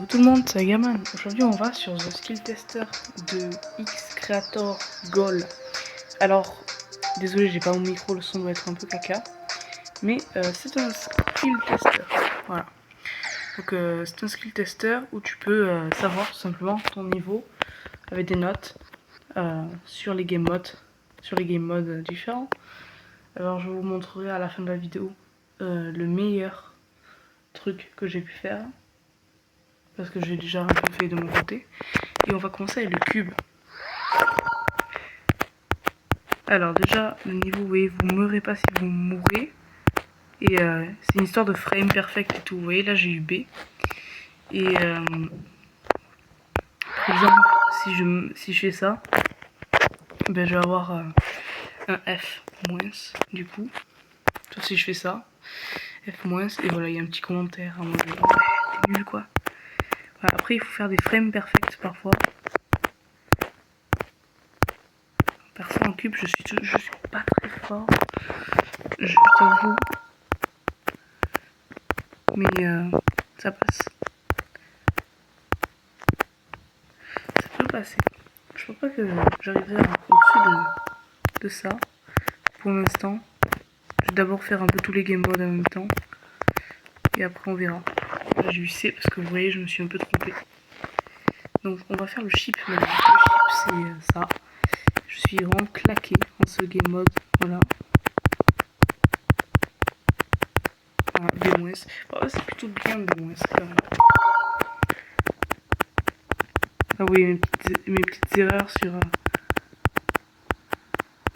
Hello tout le monde, c'est Gaman. Aujourd'hui on va sur The Skill Tester de X Creator Goal. Alors, désolé j'ai pas mon micro, le son doit être un peu caca. Mais c'est un skill tester, voilà. Donc c'est un skill tester où tu peux savoir tout simplement ton niveau avec des notes sur les game modes, différents. Alors je vous montrerai à la fin de la vidéo le meilleur truc que j'ai pu faire. Parce que j'ai déjà un peu fait de mon côté. Et on va commencer avec le cube. Alors déjà, le niveau, vous voyez, vous mourrez pas si vous mourrez. Et c'est une histoire de frame perfect et tout. Vous voyez, là j'ai eu B. Et par exemple, si je fais ça, ben, je vais avoir un F moins du coup. Sauf si je fais ça, F moins. Et voilà, il y a un petit commentaire en mode ouais, t'es nul quoi. Voilà, après, il faut faire des frames perfect parfois. Perso en cube, je suis pas très fort, je t'avoue, mais ça passe. Ça peut passer. Je pense pas que j'arriverai au-dessus de ça pour l'instant. Je vais d'abord faire un peu tous les game modes en même temps et après on verra. Là j'ai eu C parce que vous voyez, je me suis un peu trompé. Donc on va faire le chip maintenant. Le chip c'est ça. Je suis vraiment claqué en ce game mode. Voilà. B-. Oh, c'est plutôt bien B- quand même. Ah oui, mes petites erreurs sur...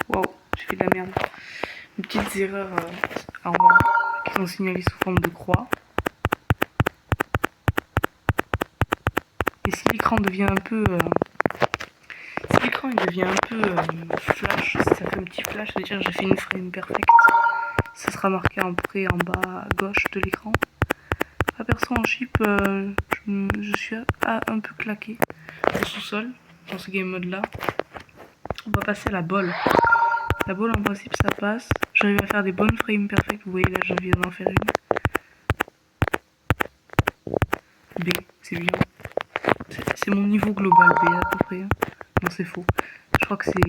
Waouh, j'ai fait de la merde. Mes petites erreurs en bas qui sont signalées sous forme de croix. Et si l'écran devient un peu... si l'écran il devient un peu flash, si ça fait un petit flash, ça veut dire que j'ai fait une frame perfect. Ça sera marqué après en bas à gauche de l'écran. La perso en chip, je suis un peu claqué au sous-sol dans ce game mode là. On va passer à la balle. La balle en principe ça passe. J'arrive à faire des bonnes frames perfect. Vous voyez là je viens d'en faire une. B, c'est bien. C'est mon niveau global B à peu près. Non c'est faux. Je crois que c'est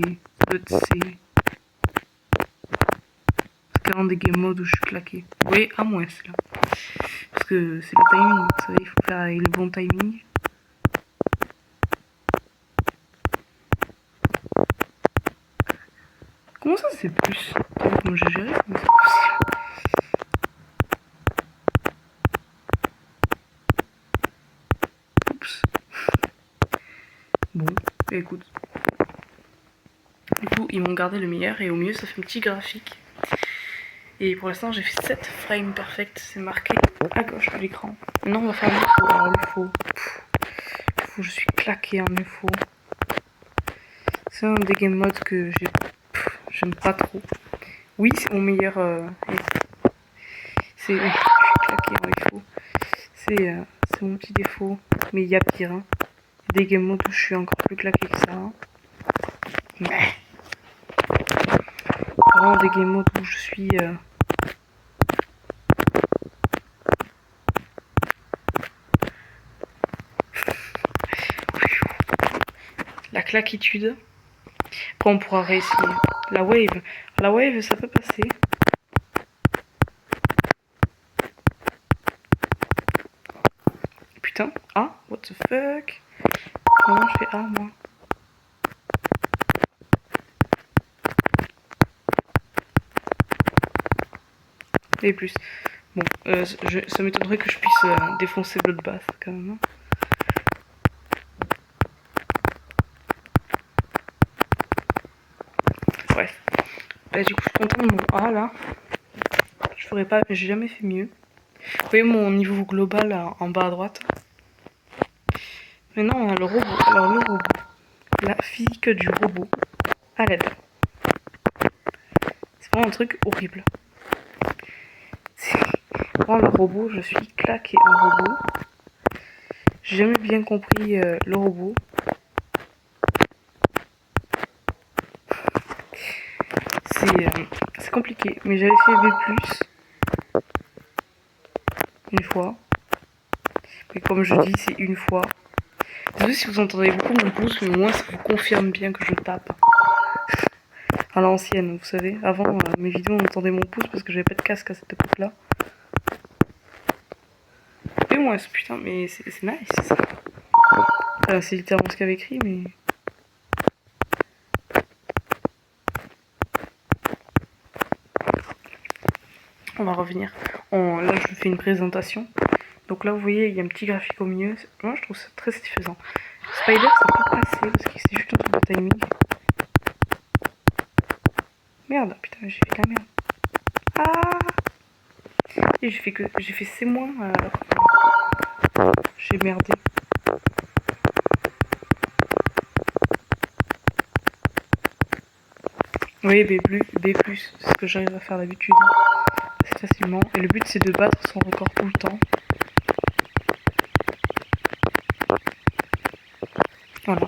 carrément des game modes où je suis claqué. Vous voyez à moins là. Parce que c'est le timing. Vous savez, il faut faire avec le bon timing. Comment ça c'est plus? Comment j'ai géré? Comment c'est possible? Oups. Bon, écoute. Du coup, ils m'ont gardé le meilleur et au milieu ça fait un petit graphique. Et pour l'instant, j'ai fait 7 frames perfect, c'est marqué à gauche de l'écran. Maintenant, on va faire l'UFO. Alors, l'UFO, je suis claqué en UFO. C'est un des game modes que j'aime pas trop. Oui, c'est mon meilleur. Je suis claqué en UFO. C'est mon petit défaut. Mais il y a pire. Hein. Il y a des game modes où je suis encore plus claqué que ça. Hein. Mais. Vraiment des game modes où je suis. La claquitude. Après, on pourra réessayer. La wave, ça peut passer. Putain, ah, what the fuck? Comment je fais A, moi? Et plus. Bon, ça m'étonnerait que je puisse défoncer Bloodbath, quand même. Bref. Bah, du coup, je suis content de mon A, là. Je ferais pas, j'ai jamais fait mieux. Vous voyez mon niveau global en bas à droite. Maintenant, on a le robot. Alors, le robot. La physique du robot à l'aide. C'est vraiment un truc horrible. Vraiment, le robot, je suis claqué en robot. J'ai jamais bien compris le robot. C'est compliqué. Mais j'avais fait B+, une fois. Et comme je dis, c'est une fois. Désolé si vous entendez beaucoup mon pouce, mais au moins ça vous confirme bien que je tape. À l'ancienne, vous savez. Avant, mes vidéos, on entendait mon pouce parce que j'avais pas de casque à cette époque-là. Et moi, putain, mais c'est nice ça. C'est littéralement ce qu'il avait écrit, mais... On va revenir. Là, je fais une présentation. Donc là, vous voyez, il y a un petit graphique au milieu. Moi, je trouve ça très satisfaisant. Spider, ça peut passer parce qu'il c'est juste un truc de timing. Merde, putain, j'ai fait de la merde. Ah! Et j'ai fait C-, alors j'ai merdé. Oui, B+, c'est ce que j'arrive à faire d'habitude. C'est facilement. Et le but, c'est de battre son record tout le temps. Voilà.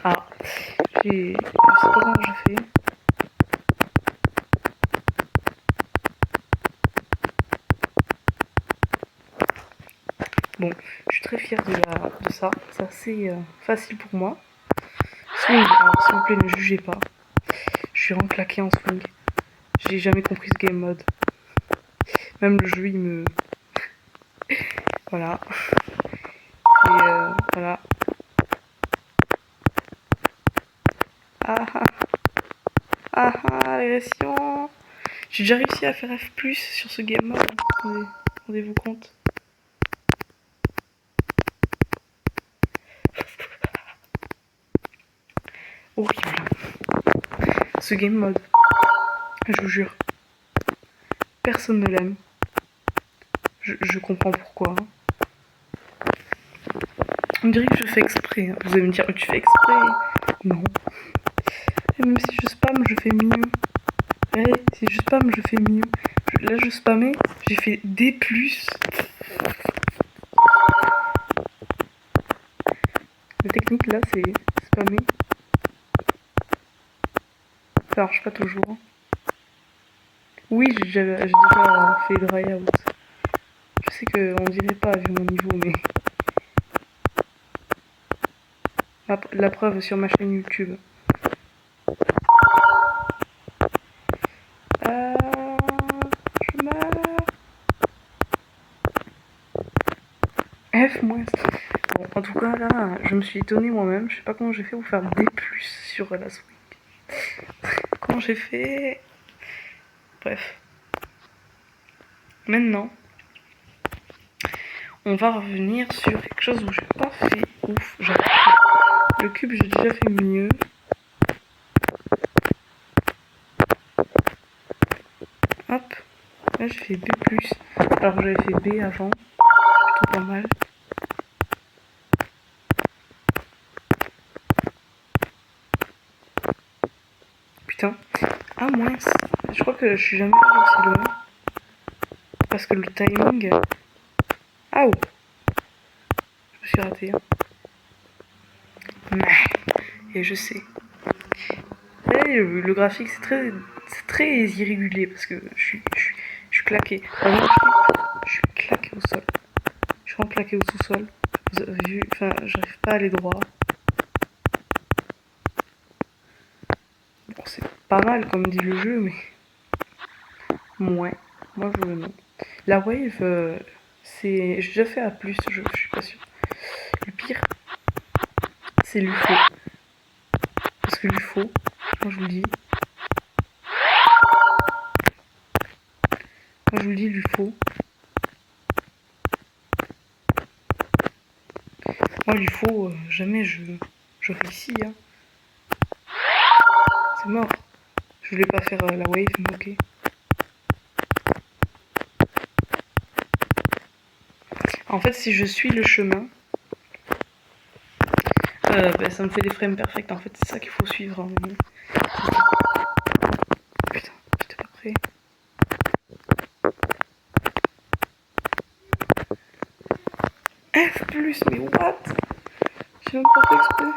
Ah. Je sais pas comment je fais. Bon, je suis très fière de ça. C'est assez facile pour moi. Swing, alors s'il vous plaît, ne jugez pas. Je suis vraiment claqué en swing. J'ai jamais compris ce game mode. Même le jeu, il me... Voilà. Et voilà. Ah ah. Ah ah, l'agression. J'ai déjà réussi à faire F+, sur ce game mode. Rendez-vous compte. Horrible. Ce game mode. Je vous jure. Personne ne l'aime. Je comprends pourquoi. On dirait que je fais exprès. Vous allez me dire, tu fais exprès? Non. Et même si je spam, je fais mieux. Ouais, si je spam, je fais mieux. Là, je spammais, j'ai fait D+. La technique, là, c'est spammer. Ça marche pas toujours. Oui, j'ai déjà fait le dry out. Je sais qu'on dirait pas vu mon niveau, mais... La preuve sur ma chaîne YouTube. Je meurs. F-. Bon, en tout cas, là, je me suis étonnée moi-même. Je sais pas comment j'ai fait pour faire D+, sur la swing. Comment j'ai fait... Bref. Maintenant, on va revenir sur quelque chose où j'ai pas fait ouf. Le cube, j'ai déjà fait mieux. Hop. Là, j'ai fait B+. Alors, j'avais fait B avant. Plutôt pas mal. Putain. Ah, mince. Je crois que je suis jamais allé aussi loin. Parce que le timing... Ah, oh. Je me suis raté. Et je sais. Et le graphique, c'est très irrégulier parce que je suis claqué. Je suis claqué au sol. Je suis vraiment claqué au sous-sol. Vous avez vu, enfin, j'arrive pas à aller droit. Bon, c'est pas mal comme dit le jeu, mais... Moi je veux non. La wave, c'est... J'ai déjà fait A+, je suis pas sûre. Le pire, c'est l'UFO. Parce que l'UFO, moi je vous le dis... Moi je vous le dis, l'UFO... Moi l'UFO, jamais je réussis, hein. C'est mort. Je voulais pas faire la wave, mais ok. En fait, si je suis le chemin, ça me fait des frames perfects. En fait, c'est ça qu'il faut suivre. Hein. Putain, j'étais pas prêt. F+, mais what? J'ai même pas fait exprès.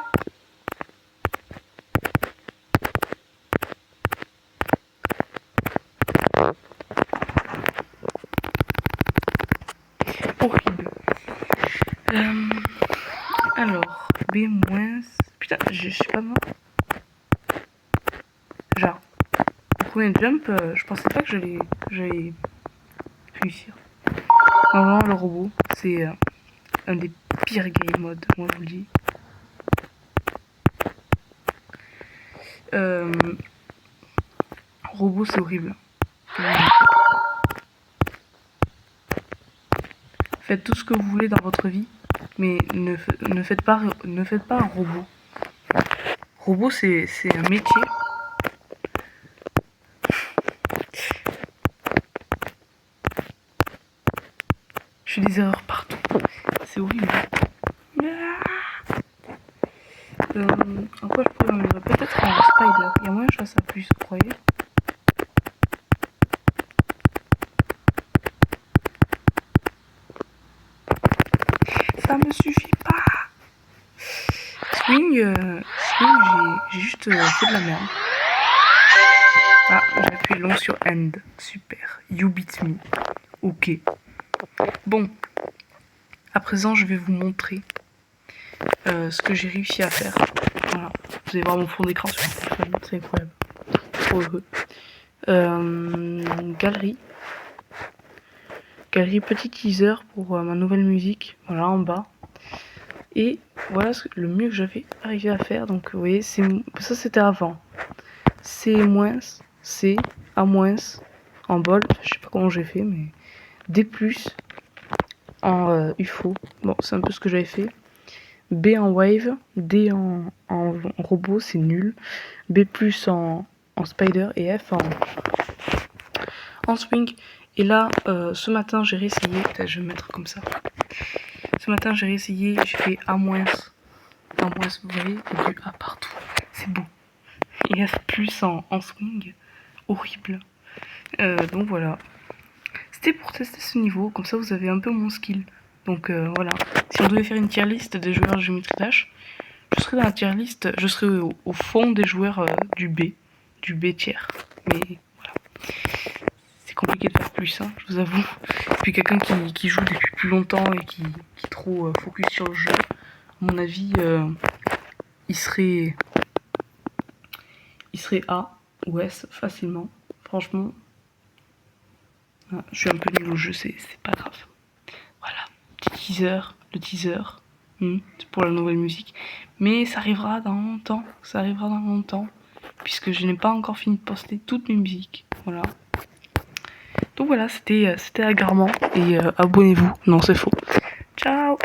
Horrible. Alors, B-. Putain, je suis pas mort. Genre, le premier jump, je pensais pas que j'allais réussir. Normalement, le robot, c'est un des pires game modes, moi je vous le dis. Robot, c'est horrible. Faites tout ce que vous voulez dans votre vie, mais ne faites pas un robot. Robot, c'est un métier. Je fais des erreurs partout. C'est horrible. En quoi je pourrais m'améliorer? Peut-être en spider. Il y a moyen que je fasse ça plus, vous croyez? Ça me suffit pas. Swing, j'ai juste fait de la merde. Ah, j'ai appuyé long sur end. Super. You beat me. Ok. Bon. À présent, je vais vous montrer ce que j'ai réussi à faire. Voilà. Vous allez voir mon fond d'écran sur mon téléphone. C'est incroyable. Trop heureux. Galerie. Galerie, petit teaser pour ma nouvelle musique. Voilà, en bas. Et voilà le mieux que j'avais arrivé à faire. Donc vous voyez, ça c'était avant. C-, C, A-, en bold. Je sais pas comment j'ai fait, mais D+, en UFO. Bon, c'est un peu ce que j'avais fait. B en wave, D en robot, c'est nul. B+, en spider et F en swing. Et là, ce matin, j'ai réessayé. Peut-être je vais mettre comme ça. Ce matin, j'ai réessayé. J'ai fait A-. Vous voyez, il y a du A partout. C'est beau. Et F+ en swing. Horrible. Donc voilà. C'était pour tester ce niveau. Comme ça, vous avez un peu mon skill. Donc voilà. Si on devait faire une tier list des joueurs de Geometry Dash, je serais dans la tier list. Je serais au fond des joueurs du B tiers. Mais voilà. C'est compliqué de faire plus, hein, je vous avoue. Puis quelqu'un qui joue depuis plus longtemps et qui est trop focus sur le jeu, à mon avis, il serait A ou S facilement. Franchement, je suis un peu nul au jeu, c'est pas grave. Voilà, petit teaser, le teaser, c'est pour la nouvelle musique. Mais ça arrivera dans longtemps, puisque je n'ai pas encore fini de poster toutes mes musiques. Voilà. Donc voilà, c'était Agarment et abonnez-vous. Non, c'est faux. Ciao.